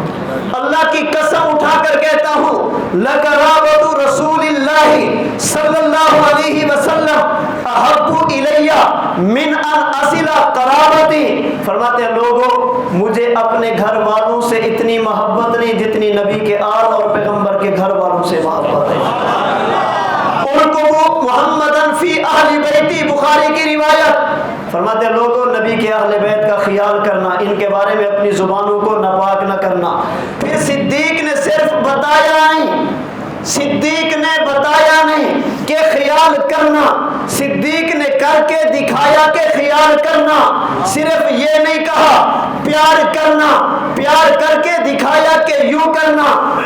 اللہ کی قسم اٹھا کر کہتا ہوں لقرابۃ رسول اللہ صلی اللہ علیہ وسلم احب الی من ان اصل قرابتی۔ فرماتے ہیں لوگوں مجھے اپنے گھر والوں سے اتنی محبت نہیں جتنی نبی کے آل اور پیغمبر کے گھر والوں سے محبت ہے۔ ان کو وہ محمدن فی اہل بیتی، بخاری کی روایت، فرماتے ہیں لوگوں نبی کے اہل بیت کا خیال کرنا، ان کے بارے میں اپنی زبانوں کو ناپاک نہ کرنا۔ پھر صدیق نے صرف بتایا نہیں، صدیق نے بتایا نہیں کہ خیال کرنا، صدیق نے کر کے دکھایا کہ خیال کرنا۔ صرف یہ نہیں کہا پیار کرنا، پیار کر کے دکھایا کہ یوں کرنا،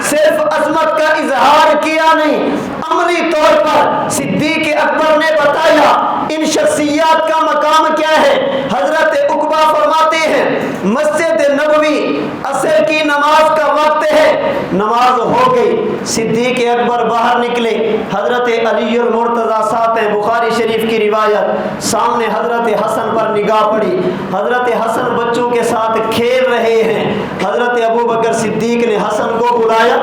صرف عظمت کا اظہار کیا نہیں، عملی طور پر صدیق اکبر نے بتایا ان شخصیات کا مقام کیا ہے۔ حضرت عقبہ فرماتے ہیں مسجد نبوی عصر کی نماز کا وقت ہے، نماز ہو گئی، صدیق اکبر باہر نکلے، حضرت علی المرتضیٰ ساتھ ہیں، بخاری شریف کی روایت، سامنے حضرت حسن پر نگاہ پڑی، حضرت حسن بچوں کے ساتھ کھیل رہے ہیں۔ حضرت ابو بکر صدیق نے حسن کو بلایا،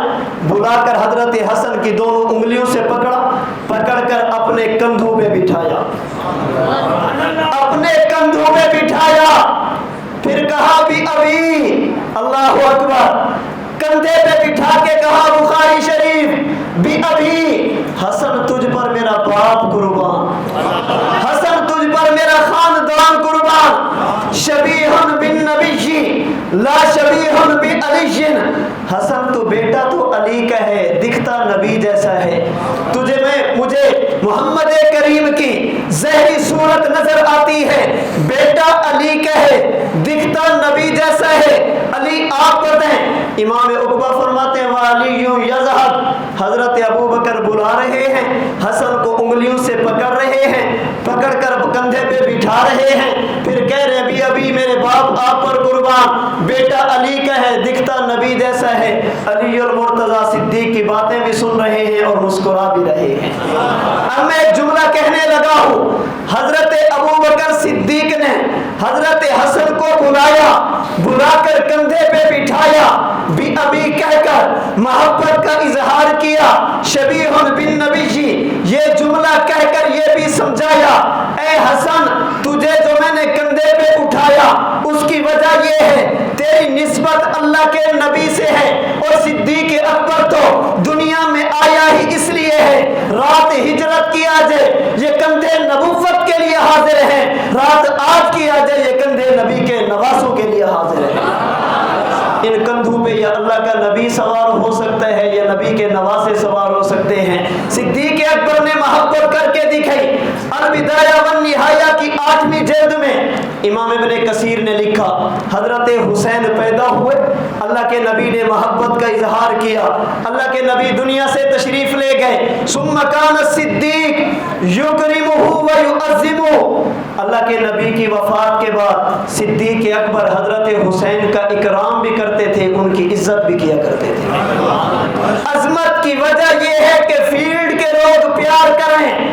بلا کر حضرت حسن کی دونوں انگلیوں سے پکڑا، پکڑ کر اپنے کندھوں پہ بٹھایا، اپنے کندھوں پہ بٹھایا، پھر کہا بھی ابھی، اللہ اکبر، کندھے پہ بٹھا کے کہا بخاری شریف بھی ابھی، حسن تجھ پر میرا باپ قربان، حسن تجھ پر میرا خاندان قربان، شبیہن بن نبی لا شبیہن بن علی، حسن تو بیٹا تو علی کا ہے، دکھتا نبی جیسا ہے، مجھے محمد کریم کی ظاہری صورت نظر آتی ہے، بیٹا علی کا ہے، دکھتا نبی جیسا ہے، علی آپ بتائیں۔ امام عقبہ فرماتے ہیں وعلی یذہب، حضرت ابو بکر بلا رہے ہیں، حسن کو انگلیوں سے پکڑ رہے ہیں، پکڑ کر کندھے پہ بٹھا رہے ہیں، پھر کہہ رہے ہیں ابھی ابھی میرے باپ آپ پر قربان، بیٹا علی کا ہے، دکھتا نبی جیسا ہے۔ علی المرتضیٰ صدیق کی باتیں بھی سن رہے ہیں اور مسکرا بھی رہے ہیں۔ اب میں ایک جملہ کہنے لگا ہوں، حضرت ابو بکر صدیق نے حضرت حسن کو بلایا، بلا کر کندھے پہ بٹھایا، بھی ابھی کہہ کر محبت کا اظہار کیا، شبیہ بن نبی جی، یہ جملہ کہہ کر یہ بھی سمجھایا اے حسن تجھے جو میں نے کندھے پہ اٹھایا اس کی وجہ یہ ہے تیری نسبت اللہ کے نبی سے ہے، اور صدیق اکبر تو دنیا میں آیا ہی اس لیے ہے رات ہجرت کی آج یہ کندھے نبوت کے لیے حاضر ہیں، رات آج کی آج یہ کندھے نبی کے نواسوں کے لیے حاضر ہیں۔ ان کندھوں پہ یا اللہ کا نبی سوار ہو سکتا ہے یا نبی کے نواسے سوار ہو سکتے ہیں۔ صدیق اکبر نے محبت کر کے دکھائی۔ البدایہ والنہایہ کی 8ویں جلد میں امام ابن کثیر نے لکھا حضرت حسین پیدا ہوئے، اللہ کے نبی نے محبت کا اظہار کیا، اللہ کے نبی دنیا سے تشریف لے گئے، ثم کان الصدیق یکرمہ ویعظمہ، اللہ کے نبی کی وفات کے بعد صدیق اکبر حضرت حسین کا اکرام بھی کرتے تھے، ان کی عزت بھی کیا کرتے تھے۔ عظمت کی وجہ یہ ہے کہ فیلڈ کے لوگ پیار کریں،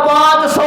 500।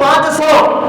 500।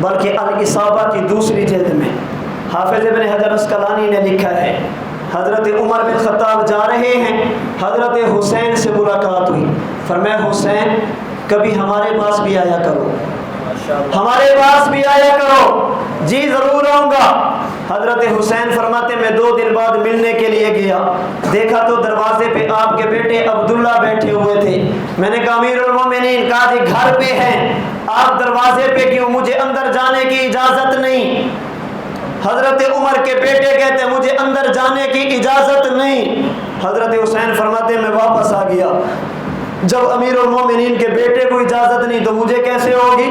بلکہ الاصابہ کی دوسری جلد میں حافظ ابن حجر اسقلانی نے لکھا ہے حضرت عمر بن خطاب جا رہے ہیں، حضرت حسین سے ملاقات ہوئی، فرمایا حسین کبھی ہمارے پاس بھی آیا کرو، ہمارے پاس بھی آیا کرو۔ جی ضرور آؤں گا۔ حضرت حسین فرماتے میں 2 دن بعد ملنے کے لیے گیا، دیکھا تو دروازے پہ آپ کے بیٹے عبداللہ بیٹھے ہوئے تھے۔ میں نے کہا امیر المومنین، کہا جی گھر پہ ہیں، آپ دروازے پہ کیوں؟ مجھے اندر جانے کی اجازت نہیں۔ حضرت عمر کے بیٹے کہتے ہیں مجھے اندر جانے کی اجازت نہیں۔ حضرت حسین فرماتے میں واپس آ گیا، جب امیر المومنین کے بیٹے کو اجازت نہیں تو مجھے کیسے ہوگی؟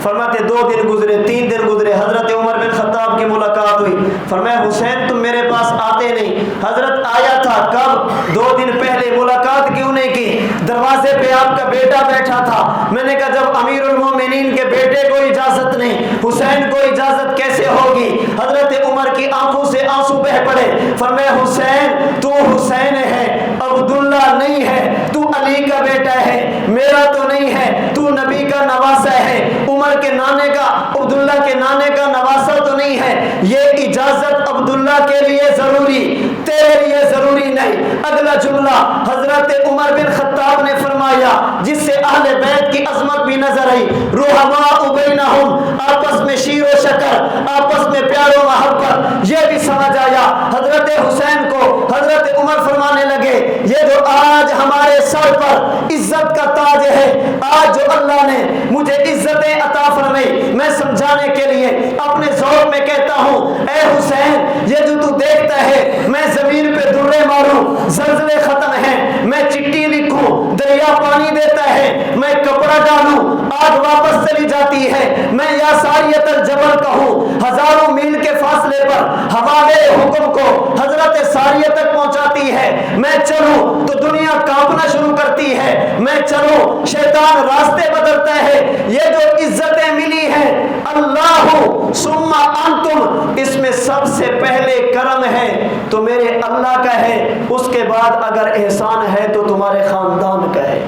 فرماتے 2 دن گزرے، 3 دن گزرے، حضرت عمر بن خطاب کی ملاقات ہوئی، فرمایا حسین تم میرے پاس آتے نہیں۔ حضرت آیا تھا، کب؟ 2 دن پہلے۔ ملاقات کیوں نہیں کی؟ دروازے پہ آپ کا بیٹا بیٹھا تھا۔ میں نے کہا جب امیر المومنین کے بیٹے کو اجازت نہیں، حسین کو اجازت کیسے ہوگی؟ حضرت عمر کی آنکھوں سے آنسو بہہ پڑے، فرمایا حسین تو حسین ہے، عبداللہ نہیں ہے، تو علی کا بیٹا ہے، میرا تو نہیں ہے، تو نبی کا نواسا ہے، عمر کے نانے کا، عبداللہ کے نانے کا نواسا تو نہیں ہے۔ یہ اجازت عبداللہ کے لیے ضروری، تیرے لیے ضروری نہیں۔ اگلا جملہ حضرت عمر بن خطاب نے فرمایا جس سے اہل بیت کی عظمت بھی نظر آئی، رحماء بینہم، آپس میں شیر و شکر، آپس میں پیار و محبت، یہ بھی سمجھ آیا۔ حضرت حسین کو حضرت عمر فرمانے لگے یہ جو آج ہمارے سر پر عزت کا تاج ہے، آج جو اللہ نے مجھے عزتیں عطا فرمائی، میں سمجھانے کے لیے اپنے ذوق میں کہتا ہوں اے حسین یہ جو تو دیکھتا ہے میں زمین پہ درے ماروں زلزلے ختم ہیں، میں چٹھی لکھوں دریا پانی دیتا ہے، میں کپڑا ڈالوں آگ واپس چلی جاتی ہے، میں یا ساریت الجبل کہوں ہزاروں میل کے فاصلے پر ہمارے حکم کو حضرت ساریت تک پہنچاتی ہے، میں چلوں تو دنیا کانپنا شروع کرتی ہے، میں چلوں شیطان راستے بدلتا ہے۔ یہ جو عزتیں ملی ہیں اللہ ثم انتم، اس میں سب سے پہلے کرم ہے تو میرے اللہ کا ہے، اس کے بعد اگر احسان ہے تو تمہارے خاندان کا ہے۔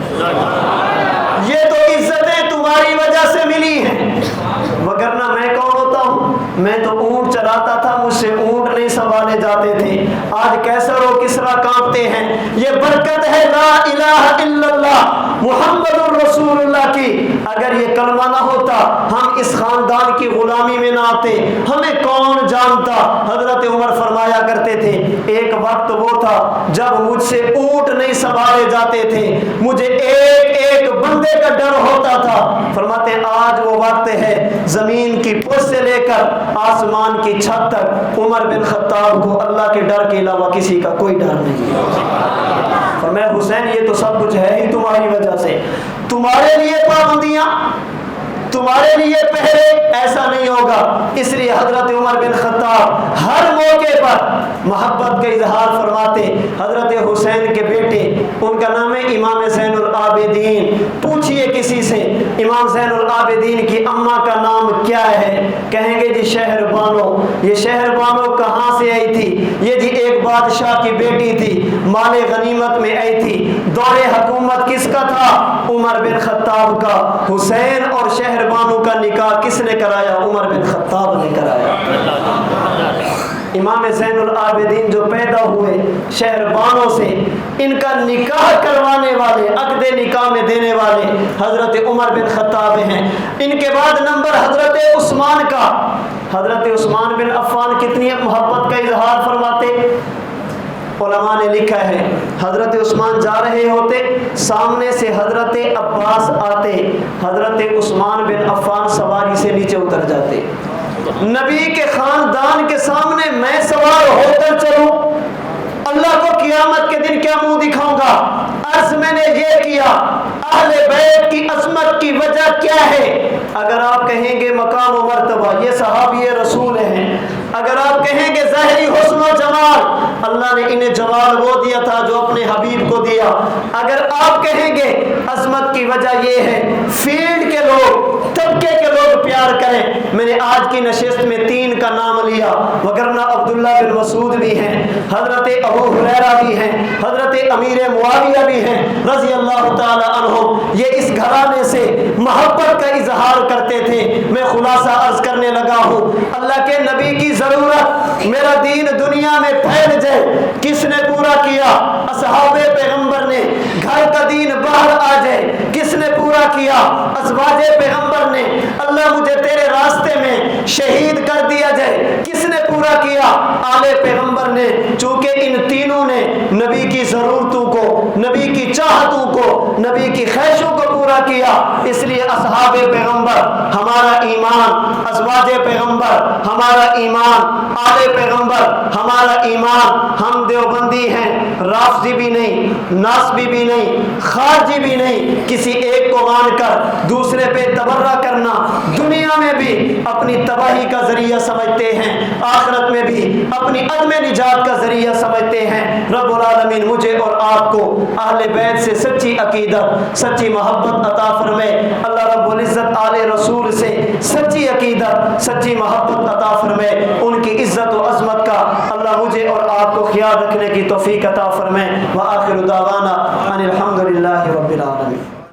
یہ تو عزتیں تمہاری وجہ سے ملی ہیں، وگرنہ میں کون ہوتا ہوں؟ میں تو اونٹ چراتا تھا، مجھ سے اونٹ نہیں سنبھالے جاتے تھے، آج کیسر و کسرا کانپتے ہیں۔ یہ برکت ہے لا الہ الا اللہ محمد الرسول اللہ کی۔ اگر یہ کلمہ نہ ہوتا ہم اس خاندان کی غلامی میں نہ آتے، ہمیں کون جانتا۔ حضرت عمر فرمایا کرتے تھے ایک وقت وہ تھا جب مجھ سے اونٹ نہیں سنبھالے جاتے تھے، مجھے ایک ایک بندے کا ڈر ہوتا تھا۔ فرماتے آج وہ وقت ہے زمین کی پشت سے لے کر آسمان کی چھت تک عمر بن خطاب کو اللہ کے ڈر کے علاوہ کسی کا کوئی ڈر نہیں۔ فرمایا حسین یہ تو سب کچھ ہے ہی تمہاری وجہ سے، تمہارے لیے پابندیاں، تمہارے لیے پہرے، ایسا نہیں ہوگا۔ اس لیے حضرت عمر بن خطاب ہر موقع پر محبت کا اظہار فرماتے۔ حضرت حسین کے بیٹے، ان کا نام ہے امام زین العابدین، پوچھئے کسی سے امام زین العابدین کی اماں کا نام کیا ہے؟ کہیں گے جی شہر بانو۔ یہ شہر بانو کہاں سے آئی تھی؟ یہ جی ایک بادشاہ کی بیٹی تھی، مال غنیمت میں آئی تھی۔ دور حکومت کس کا تھا؟ عمر بن خطاب کا۔ حسین اور شہر بانو کا نکاح کس نے کرایا؟ عمر بن خطاب نے کرایا۔ امام زین العابدین جو پیدا ہوئے شہر بانو سے، ان کا نکاح کروانے والے، عقد نکاح میں دینے والے حضرت عمر بن خطاب ہیں۔ ان کے بعد نمبر حضرت عثمان کا۔ حضرت عثمان بن عفان کتنی محبت کا اظہار فرماتے۔ علماء نے لکھا ہے حضرت عثمان جا رہے ہوتے، سامنے سے حضرت عباس آتے، حضرت عثمان بن عفان سواری سے نیچے اتر جاتے۔ نبی کے خاندان کے سامنے میں سوار ہو کر چلوں، اللہ کو قیامت کے دن کیا منہ دکھاؤں گا؟ عرض میں نے یہ کیا اہل بیت کی عظمت کی وجہ کیا ہے؟ اگر آپ کہیں گے مقام و مرتبہ، یہ صحابی رسول ہیں۔ اگر آپ کہیں گے ظاہری حسن و جمال، اللہ نے انہیں جمال وہ دیا تھا جو اپنے حبیب کو دیا۔ اگر آپ کہیں گے عظمت کی وجہ یہ ہے فیلڈ کے لوگ طبقے کے لوگ پیار کریں. میں نے آج کی نشست میں 3 کا نام لیا، وگرنہ عبداللہ بن مسعود بھی ہیں، حضرت ابو ہریرہ بھی ہیں، حضرت امیر معاویہ بھی ہیں رضی اللہ تعالی عنہم. یہ اس گھرانے سے محبت کا اظہار کرتے تھے. میں خلاصہ عرض کرنے لگا ہوں، اللہ کے نبی کی ضرورت میرا دین دنیا میں پھیل جائے، کس نے پورا کیا؟ اصحاب پیغمبر نے. گھر کا دین باہر آ جائے، کس نے پورا کیا؟ ازواج پیغمبر نے. اللہ مجھے تیرے راستے میں شہید کر دیا جائے، کس نے پورا کیا؟ آل پیغمبر نے. چونکہ ان تینوں نے نبی کی ضرورتوں کو، نبی کی چاہتوں کو، نبی کی خواہشوں کو پورا کیا، اس لیے اصحاب پیغمبر ہمارا ایمان، ازواج پیغمبر ہمارا ایمان، آل پیغمبر ہمارا ایمان. ہم دیوبندی ہیں، رافضی بھی نہیں، ناسبی بھی نہیں، خارجی بھی نہیں. کسی ایک کو مان کر دوسرے پہ تبرہ کرنا دنیا میں بھی اپنی تباہی کا ذریعہ سمجھتے ہیں، آخرت میں بھی اپنی عدم نجات کا ذریعہ سمجھتے ہیں. رب العالمین مجھے اور آپ کو اہل بیت سے سچی عقیدت، سچی محبت عطا فرمائے. اللہ رب العزت آل رسول سے سچی عقیدت، سچی محبت عطا فرمائے. ان کی عزت و عظمت کا اللہ مجھے اور آپ کو خیال رکھنے کی توفیق عطا فرمائے. وآخر دعوانا ان الحمد للہ رب العالمین.